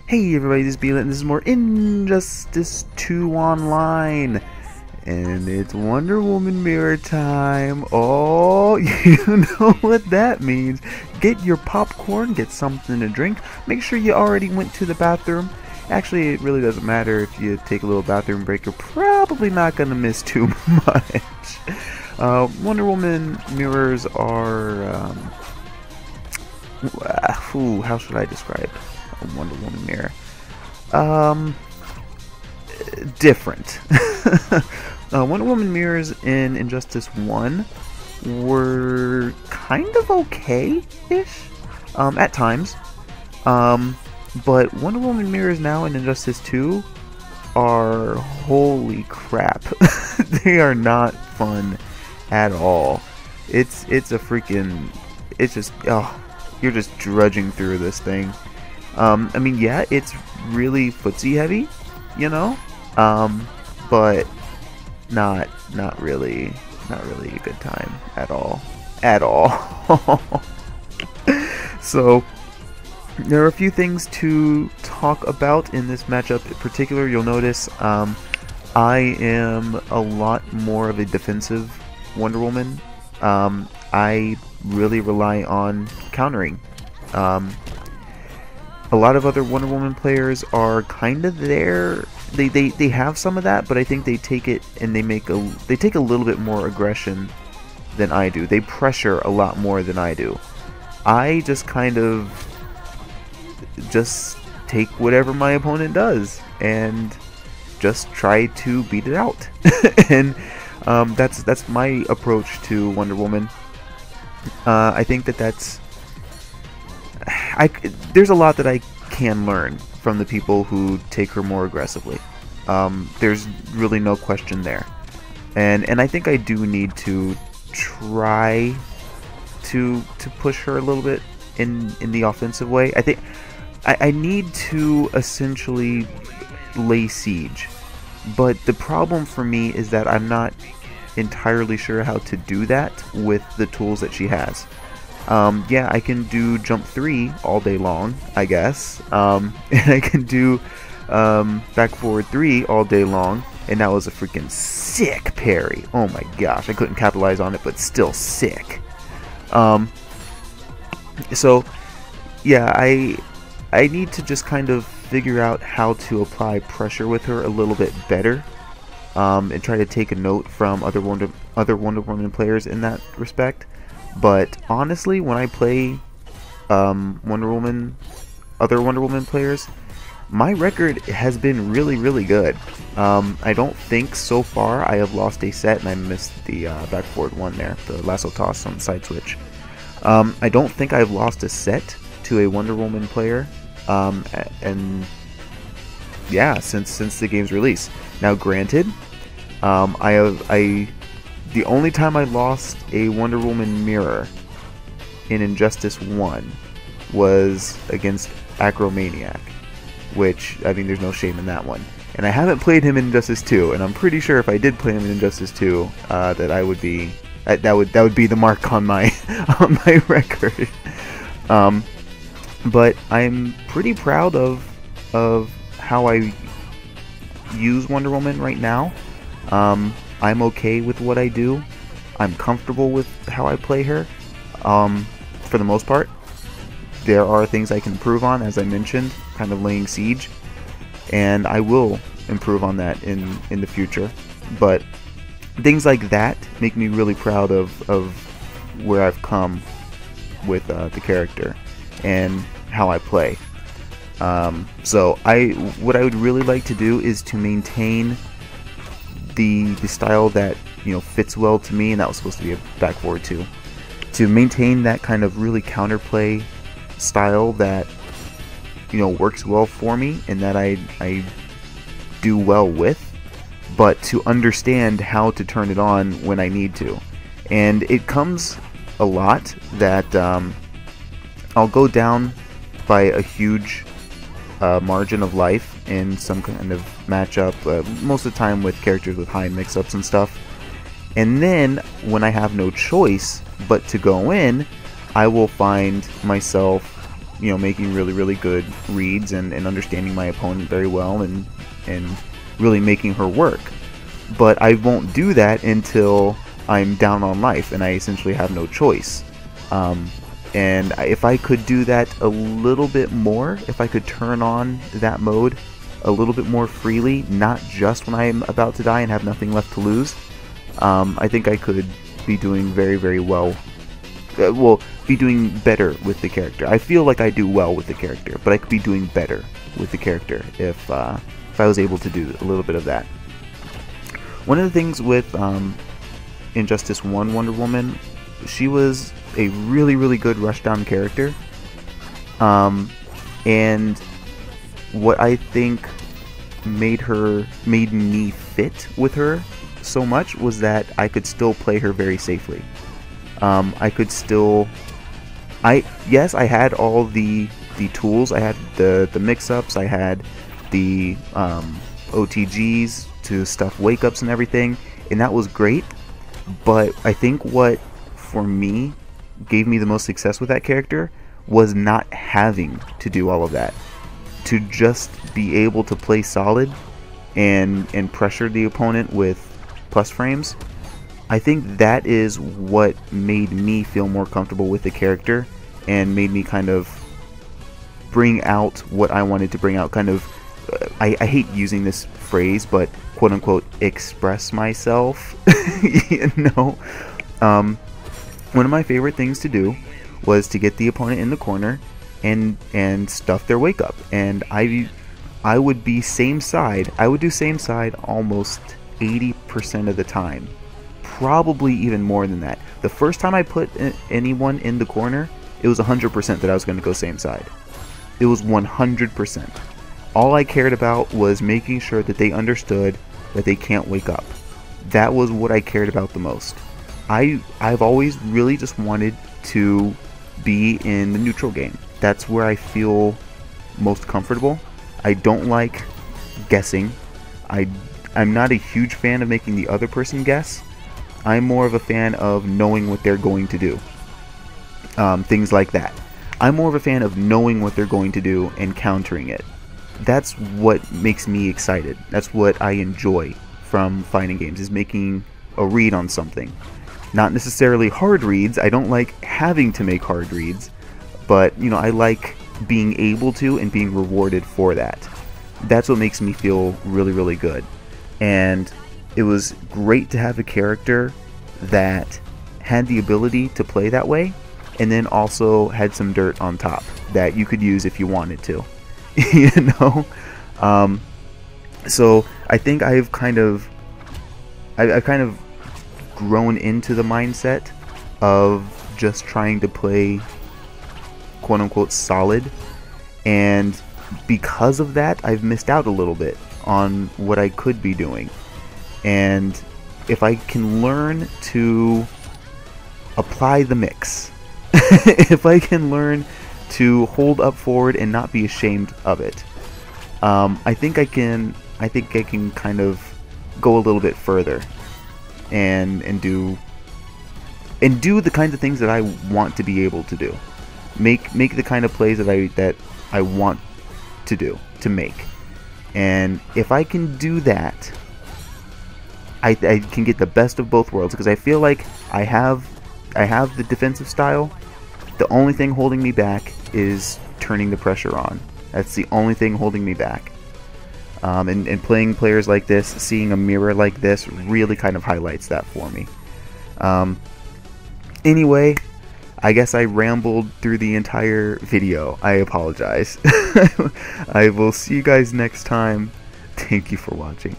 Hey everybody, this is Beelit, and this is more Injustice 2 Online. And it's Wonder Woman mirror time. Oh, you know what that means. Get your popcorn, get something to drink. Make sure you already went to the bathroom. Actually, it really doesn't matter if you take a little bathroom break. You're probably not going to miss too much. Wonder Woman mirrors are... how should I describe a Wonder Woman mirror? Different. Wonder Woman mirrors in Injustice 1 were kind of okay-ish at times, but Wonder Woman mirrors now in Injustice 2 are holy crap. They are not fun at all. It's a freaking, it's just, oh, you're just drudging through this thing. I mean, yeah, it's really footsie heavy, you know, but not really a good time at all, So there are a few things to talk about in this matchup. In particular, you'll notice I am a lot more of a defensive Wonder Woman. I really rely on countering. A lot of other Wonder Woman players are kind of there. They have some of that, but I think they take it and they take a little bit more aggression than I do. They pressure a lot more than I do. I just kind of just take whatever my opponent does and just try to beat it out. And that's my approach to Wonder Woman. I think that's there's a lot that I can learn from the people who take her more aggressively. There's really no question there, and I think I do need to try to push her a little bit in the offensive way. I think I need to essentially lay siege, but the problem for me is that I'm not entirely sure how to do that with the tools that she has. Yeah, I can do jump 3 all day long, I guess, and I can do back forward 3 all day long, and that was a freaking sick parry. Oh my gosh, I couldn't capitalize on it, but still sick. So yeah, I need to just kind of figure out how to apply pressure with her a little bit better, and try to take a note from other Wonder Woman players in that respect. But honestly, when I play other Wonder Woman players, my record has been really good. I don't think so far I have lost a set, and I missed the back forward one there, the lasso toss on the side switch. I don't think I've lost a set to a Wonder Woman player, and yeah, since the game's release. Now, granted, the only time I lost a Wonder Woman mirror in Injustice 1 was against Acromaniac, which, I mean, there's no shame in that one. And I haven't played him in Injustice 2, and I'm pretty sure if I did play him in Injustice 2, that I would be that would be the mark on my on my record. But I'm pretty proud of how I use Wonder Woman right now. I'm okay with what I do. I'm comfortable with how I play her, for the most part. There are things I can improve on, as I mentioned, kind of laying siege, and I will improve on that in the future. But things like that make me really proud of where I've come with the character and how I play. So what I would really like to do is to maintain the style that, you know, fits well to me, and that was supposed to be a back forward 2. To maintain that kind of really counterplay style that, you know, works well for me and that I do well with, but to understand how to turn it on when I need to. And it comes a lot that I'll go down by a huge margin of life in some kind of matchup, most of the time with characters with high mix-ups and stuff. And then, when I have no choice but to go in, I will find myself you know, making really good reads and understanding my opponent very well and really making her work. But I won't do that until I'm down on life and I essentially have no choice. And if I could do that a little bit more, if I could turn on that mode a little bit more freely, not just when I'm about to die and have nothing left to lose, I think I could be doing very well. Well, be doing better with the character. I feel like I do well with the character, but I could be doing better with the character if I was able to do a little bit of that. One of the things with Injustice 1 Wonder Woman, she was a really good rushdown character, and what I think made me fit with her so much was that I could still play her very safely. I could still, yes, I had all the tools. I had the mix-ups. I had the OTGs to stuff wake-ups and everything, and that was great. But I think what, for me, gave me the most success with that character was not having to do all of that. To just be able to play solid and pressure the opponent with plus frames. I think that is what made me feel more comfortable with the character and made me kind of bring out what I wanted to bring out. Kind of, I hate using this phrase, but quote unquote express myself. You know, one of my favorite things to do was to get the opponent in the corner and stuff their wake up, and I would be same side. I would do same side almost 80% of the time, probably even more than that. The first time I put anyone in the corner, it was 100% that I was going to go same side. It was 100%. All I cared about was making sure that they understood that they can't wake up. That was what I cared about the most. I've always really just wanted to be in the neutral game. That's where I feel most comfortable. I don't like guessing. I'm not a huge fan of making the other person guess. I'm more of a fan of knowing what they're going to do. Things like that. I'm more of a fan of knowing what they're going to do and countering it. That's what makes me excited. That's what I enjoy from fighting games, is making a read on something. Not necessarily hard reads. I don't like having to make hard reads, but you know, I like being able to and being rewarded for that. That's what makes me feel really good. And it was great to have a character that had the ability to play that way, and then also had some dirt on top that you could use if you wanted to. You know? So I think I've kind of grown into the mindset of just trying to play quote unquote solid, and because of that I've missed out a little bit on what I could be doing. And if I can learn to apply the mix, if I can learn to hold up forward and not be ashamed of it, I think I can kind of go a little bit further and do the kinds of things that I want to be able to do. Make the kind of plays that I want to make. And if I can do that, I can get the best of both worlds, because I feel like I have the defensive style. The only thing holding me back is turning the pressure on. That's the only thing holding me back. And playing players like this, seeing a mirror like this, really kind of highlights that for me. Anyway, I guess I rambled through the entire video. I apologize. I will see you guys next time. Thank you for watching.